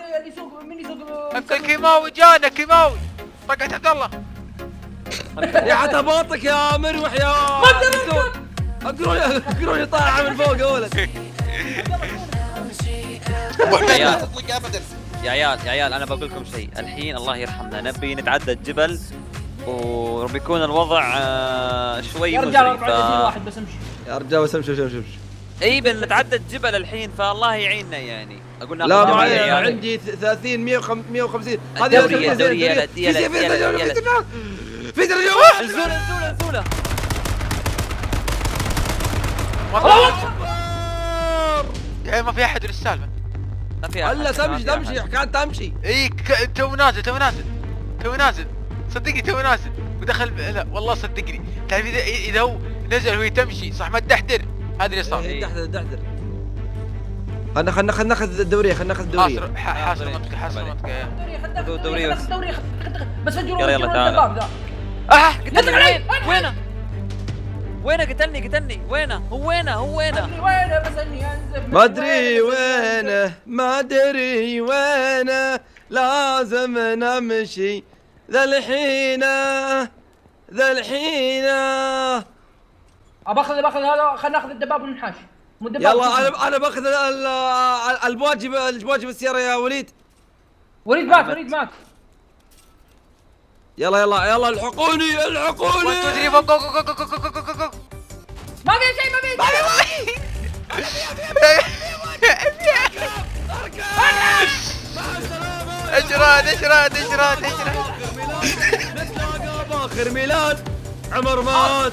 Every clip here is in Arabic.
اللي يسوق من يسوق الكيماوي جانا كيماوي طقت عبد الله. يا عتباطك يا مروح يا اقروني طالعه من فوق يا ولد. ابو حميد يا لا تطلق ابدا. يا عيال انا بقول لكم شيء الحين، الله يرحمنا نبي نتعدى الجبل وبيكون الوضع شوي يا مزري. رجال 34 واحد بس امشي. يا رجال بس امشي. اي بنتعدى الجبل الحين، فالله يعيننا يعني. اقول ناخذ لا دوري معي يا عيال. عندي 30 150. الدورية في درجة الزولة الله اكبر. يا ما في احد السالفه. ما في أحد. هلا ما في تمشي أحد. كانت تمشي. اي تو نازل صدقني تو نازل ودخل. لا والله صدقني تعرف اذا هو نزل وهي تمشي صح ما تدحدر. هذا اللي صار. إيه، دحدر. خلنا ناخذ الدورية حاصر منطقة دوري بس فجروا يلا تعال. الباب ذا. قتلني وينه قتلني وينه هو وينه وينه بس اني انزل. ما ادري وينه لازم نمشي ذا الحينه. باخذ هذا. خلينا ناخذ الدباب وننحاش. يلا انا باخذ الواجب السيارة يا وليد. وليد مات. يلا الحقوني. ما في شيء اشراد نتلاقى باخر ميلان. عمر مات.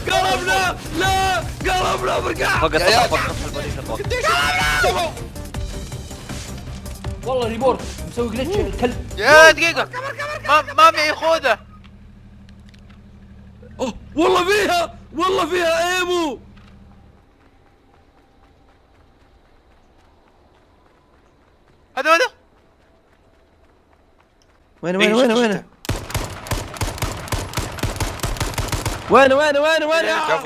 قلبنا برقع. فوق والله ريبورت مسوي جلتش الكلب. يا دقيقة ما معي خوذة. والله فيها ايمو. هذا وين كفو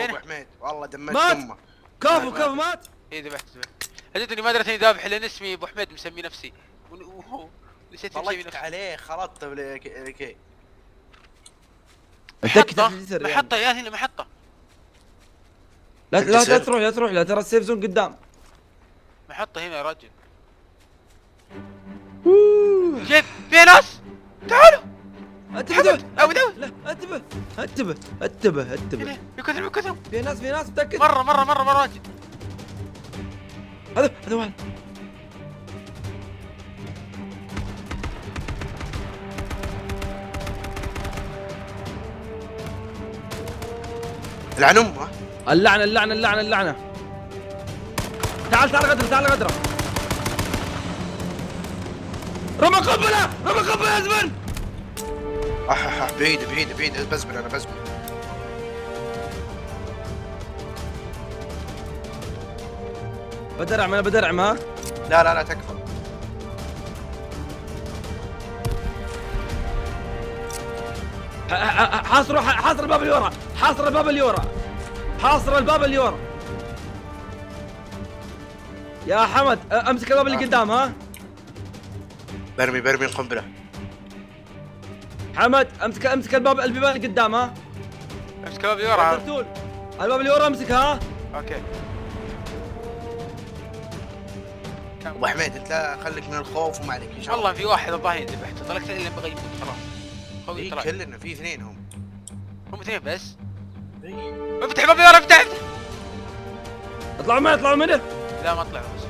ابو حميد والله دمجت مات. امه. كفو مات. ايه ذبحت. اجتني ما دريت اني ذابح لان اسمي ابو حميد مسمي نفسي. نسيت مسمي طلقت نفسي. عليه خلطت بالكي. محطة يا هنا محطة. لا تروح لا ترى السيف زون قدام. محطة هنا يا رجل. جيب في ناس تعالوا. انتبه. لا انتبه. بكثرهم في ناس متأكد. مرة واجد. هذا واحد. لعن امه. اللعنة. تعال غدرة. رمى قنبلة يا زبن. بعيد بزبل انا بزبل. بدرعم ها. لا تكفى. حاصر الباب اللي ورا. يا حمد امسك الباب اللي قدام ها. برمي القنبله. حمد امسك البيبان اللي قدام ها. امسك الباب اللي ورا. الباب اللي ورا امسكها. اوكي. ابو حميد انت لا خليك من الخوف وما عليك ان شاء الله. والله في واحد الظاهر ذبحته طلقت اللي بغى يموت خلاص. خوي طلع. كلنا في اثنين هم اثنين بس. افتح الباب اللي ورا افتح. اطلعوا منه. لا ما طلعوا بس.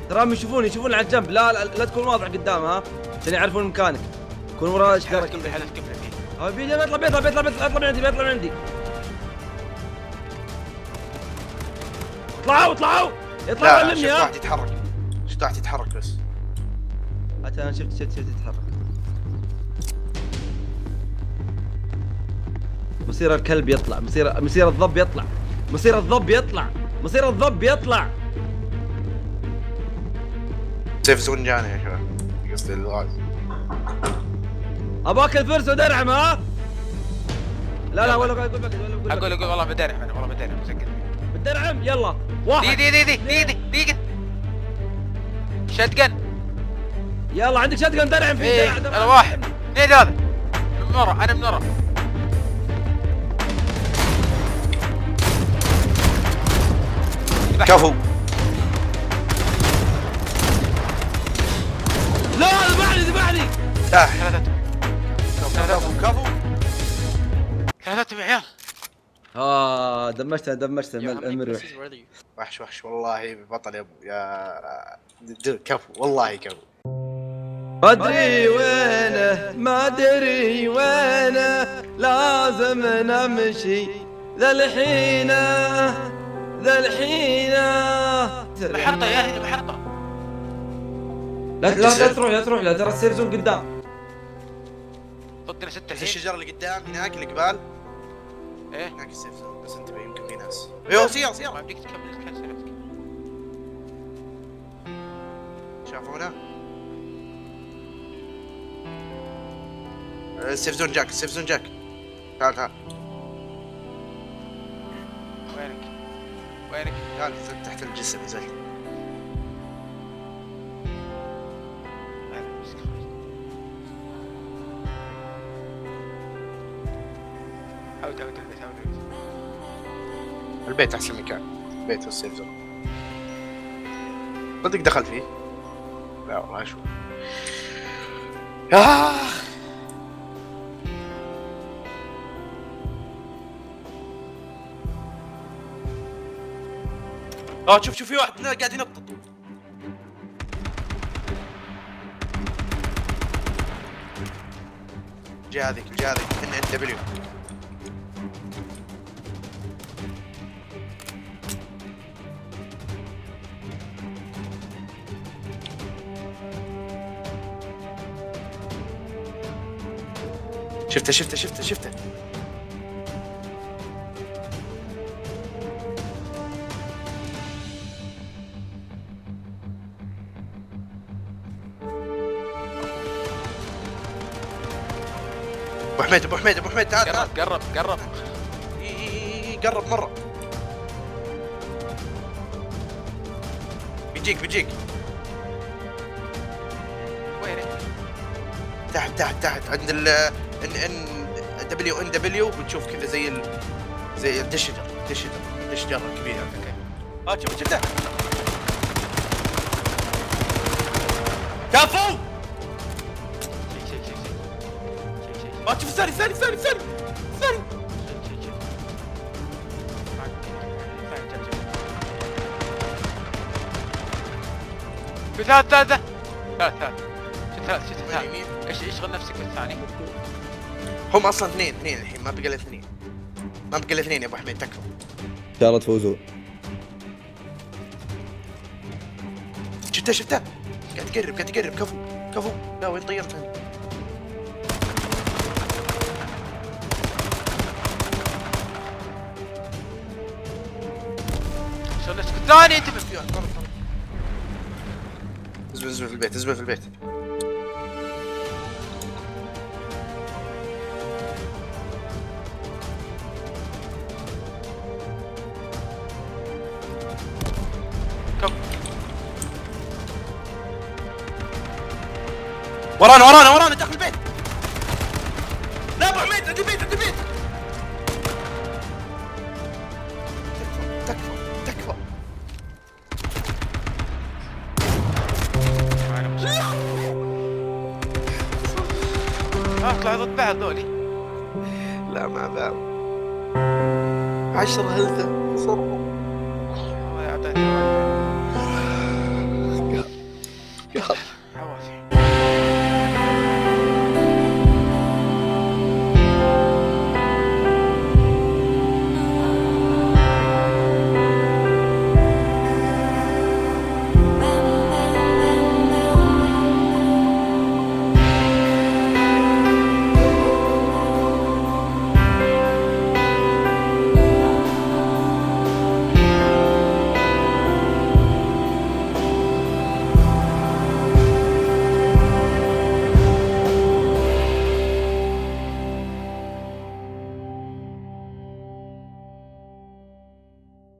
تراهم يشوفون على الجنب. لا تكون واضح قدام ها عشان يعرفون مكانك. كون ورا اشكالك. حلف قبل بيطلع من عندي. اطلعوا لا مني. شفت واحد يتحرك بس. حتى انا شفت يتحرك. مصير الكلب يطلع. مصير الضب يطلع. سيف زون جانا يا شباب. قصدي الغاز. اباك الفرس ودرعم ها. لا ولا اقول والله بدرعم مسجل. بالدرعم يلا. واحد دقيقة شتقن. يلا عندك شتقن درعم فيه. ايه يلا واحد اثنين هذا من ورا، انا من ورا. كفو. لا ذبحني. تاح. ثلاثتهم كفو. ثلاثتهم يا عيال. دمجته المروح. وحش والله بطل يا ابو كفو والله كفو. ما ادري وينه ما ادري وينه، لازم نمشي ذا الحينه. محرطة يا هنا محرطة. لا تروح لا، ترى السيف زون قدام. ضدنا 6 في الحين. الشجره اللي قدام هناك القبال. ايه هناك السيف زون، بس انتبه يمكن في ناس. ايوه سيارة. ما بديك تكمل الكنسلتك. شافونا. السيف زون جاك. تعال. وينك؟ تعال تحت الجسر نزلت. حاول. البيت احسن مكان. البيت والسيف زون. صدق دخلت فيه. لا والله شو. شوف في واحد قاعد ينطط. جاذك ان دبليو. شفته. ابو حميد تعال. قرب. قرب مرة. بيجيك. وينك؟ تحت عند ال ان دبليو بتشوف كذا زي الدشجر كبير. اوكي. شفته. كفو. شوف ثاني. في ثلاثة. يمين. ايش اشغل نفسك بالثاني. هم اصلا اثنين الحين، ما بقى الا اثنين يا ابو حميد، تكفى. ان شاء الله تفوزون. شفته قاعد يقرب. كفو. لا وين طيرت انت؟ اشغل نفسك بالثاني انت. ازبل في البيت. ورانا داخل البيت. لا ابو حميد عند البيت. تكفى. اطلع ضد بعض ذولي. لا مع بعض. 10 هلثة صرفوا. الله يعطيك.